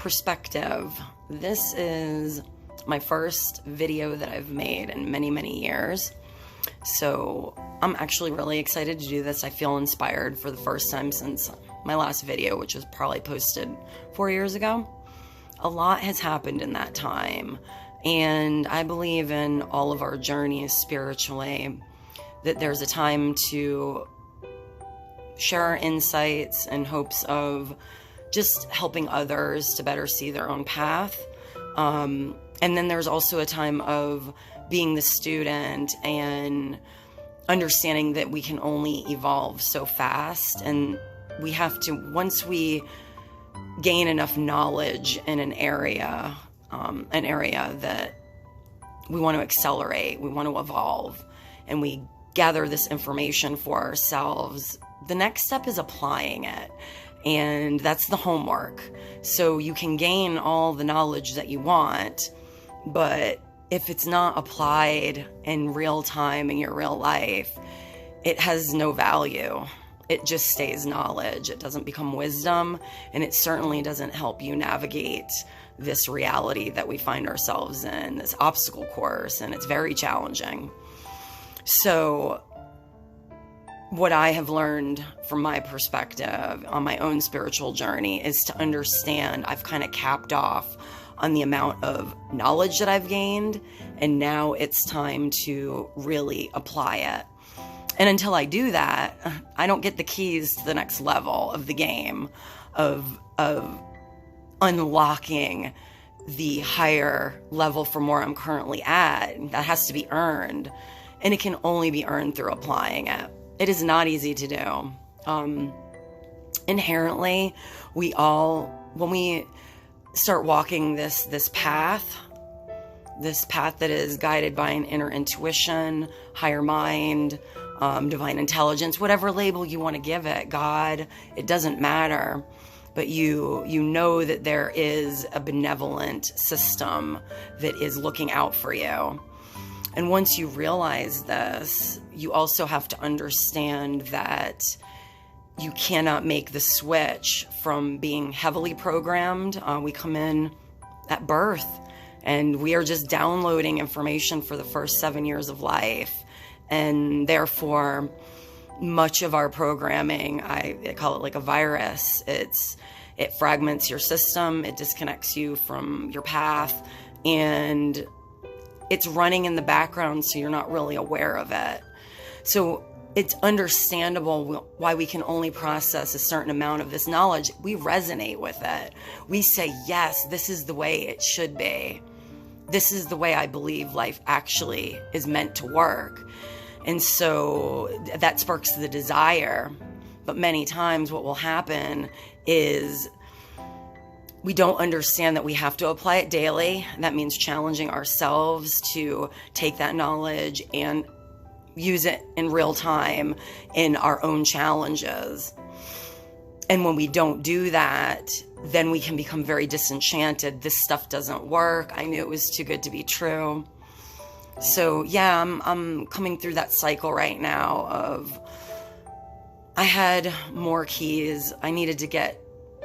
perspective. This is my first video that I've made in many, many years. So I'm actually really excited to do this. I feel inspired for the first time since my last video, which was probably posted 4 years ago. A lot has happened in that time. And I believe in all of our journeys spiritually, that there's a time to share our insights in hopes of just helping others to better see their own path. And then there's also a time of being the student and understanding that we can only evolve so fast. And we have to, once we gain enough knowledge in an area that we want to accelerate, we want to evolve, and we gather this information for ourselves, the next step is applying it. And that's the homework. So you can gain all the knowledge that you want, but if it's not applied in real time in your real life, it has no value. It just stays knowledge. It doesn't become wisdom, and it certainly doesn't help you navigate this reality that we find ourselves in, this obstacle course, and it's very challenging. So what I have learned from my perspective on my own spiritual journey is to understand I've kind of capped off on the amount of knowledge that I've gained, and now it's time to really apply it. And until I do that, I don't get the keys to the next level of the game of unlocking the higher level from where I'm currently at. That has to be earned, and it can only be earned through applying it. It is not easy to do. Inherently, we all, when we start walking this path that is guided by an inner intuition, higher mind, divine intelligence, whatever label you want to give it, God, it doesn't matter. But you know that there is a benevolent system that is looking out for you. And once you realize this, you also have to understand that you cannot make the switch from being heavily programmed. We come in at birth, and we are just downloading information for the first 7 years of life. And therefore, much of our programming, I call it like a virus. It fragments your system, it disconnects you from your path, and it's running in the background, so you're not really aware of it. So it's understandable why we can only process a certain amount of this knowledge. We resonate with it. We say, yes, this is the way it should be. This is the way I believe life actually is meant to work. And so that sparks the desire. But many times what will happen is we don't understand that we have to apply it daily. That means challenging ourselves to take that knowledge and use it in real time in our own challenges. And when we don't do that, then we can become very disenchanted. This stuff doesn't work. I knew it was too good to be true. So yeah, I'm coming through that cycle right now of I had more keys. I needed to get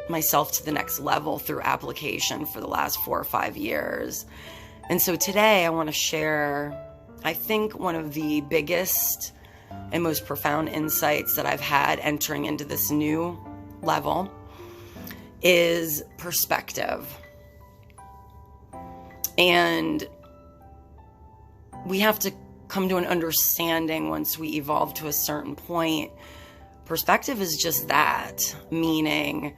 myself to the next level through application for the last 4 or 5 years. And so today I want to share, I think, one of the biggest and most profound insights that I've had entering into this new level is perspective. And we have to come to an understanding once we evolve to a certain point. Perspective is just that, meaning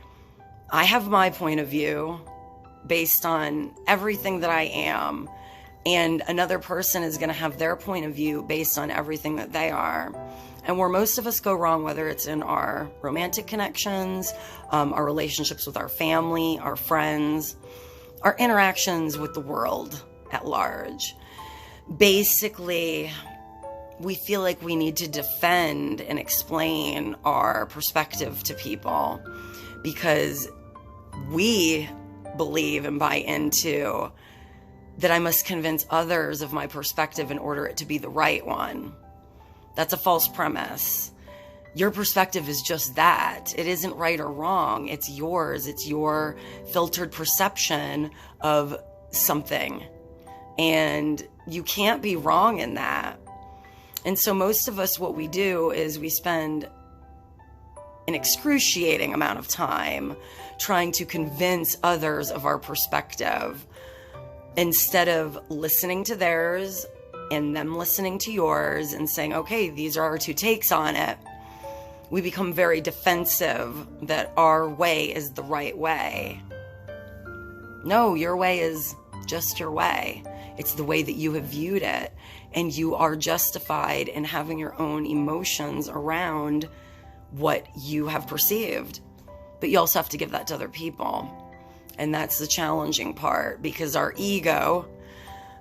I have my point of view based on everything that I am, and another person is going to have their point of view based on everything that they are. And where most of us go wrong, whether it's in our romantic connections, our relationships with our family, our friends, our interactions with the world at large, basically, we feel like we need to defend and explain our perspective to people because we believe and buy into that I must convince others of my perspective in order it to be the right one. That's a false premise. Your perspective is just that. It isn't right or wrong. It's yours. It's your filtered perception of something. And you can't be wrong in that. And so most of us, what we do is we spend an excruciating amount of time trying to convince others of our perspective instead of listening to theirs and them listening to yours and saying, okay, these are our two takes on it. We become very defensive that our way is the right way. No, your way is just your way. It's the way that you have viewed it, and you are justified in having your own emotions around what you have perceived. But you also have to give that to other people. And that's the challenging part, because our ego,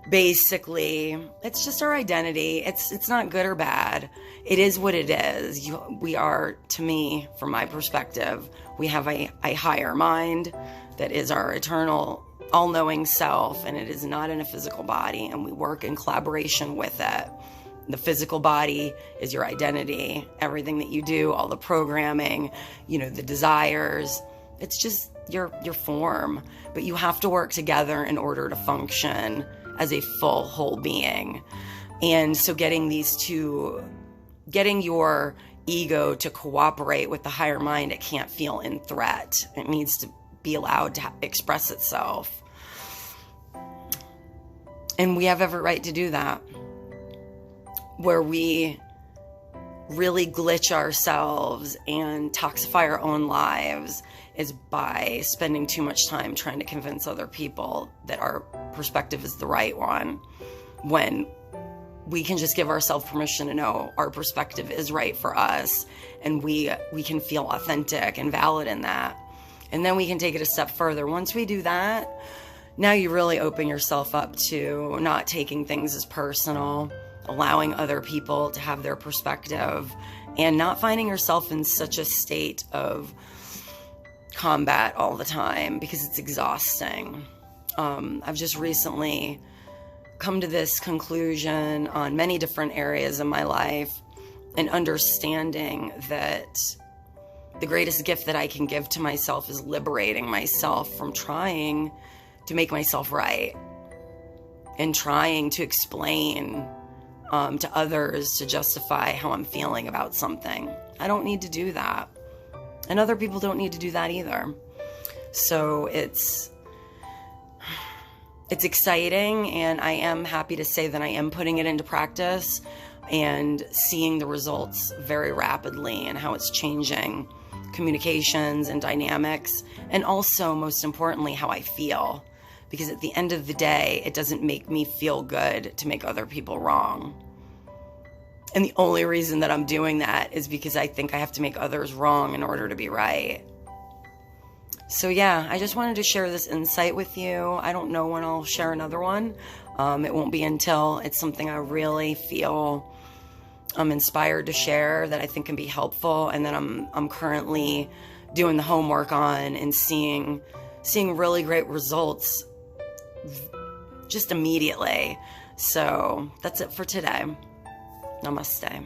basically, it's just our identity. It's not good or bad. It is what it is. We are, to me, from my perspective, we have a higher mind that is our eternal, all-knowing self, and it is not in a physical body, and we work in collaboration with it. The physical body is your identity, everything that you do, all the programming, the desires. It's just your form, but you have to work together in order to function as a full, whole being. And so getting your ego to cooperate with the higher mind, it can't feel in threat. It needs to be allowed to express itself. And we have every right to do that. Where we really glitch ourselves and toxify our own lives is by spending too much time trying to convince other people that our perspective is the right one, when we can just give ourselves permission to know our perspective is right for us, and we can feel authentic and valid in that. And then we can take it a step further. Once we do that, now you really open yourself up to not taking things as personal, allowing other people to have their perspective, and not finding yourself in such a state of combat all the time, because it's exhausting. I've just recently come to this conclusion on many different areas of my life, and understanding that the greatest gift that I can give to myself is liberating myself from trying to make myself right and trying to explain to others to justify how I'm feeling about something. I don't need to do that. And other people don't need to do that either. So it's exciting, and I am happy to say that I am putting it into practice and seeing the results very rapidly, and how it's changing communications and dynamics, and also, most importantly, how I feel. Because at the end of the day, it doesn't make me feel good to make other people wrong. And the only reason that I'm doing that is because I think I have to make others wrong in order to be right. So yeah, I just wanted to share this insight with you. I don't know when I'll share another one. It won't be until it's something I really feel I'm inspired to share, that I think can be helpful, and that I'm currently doing the homework on, and seeing really great results just immediately. So that's it for today. Namaste.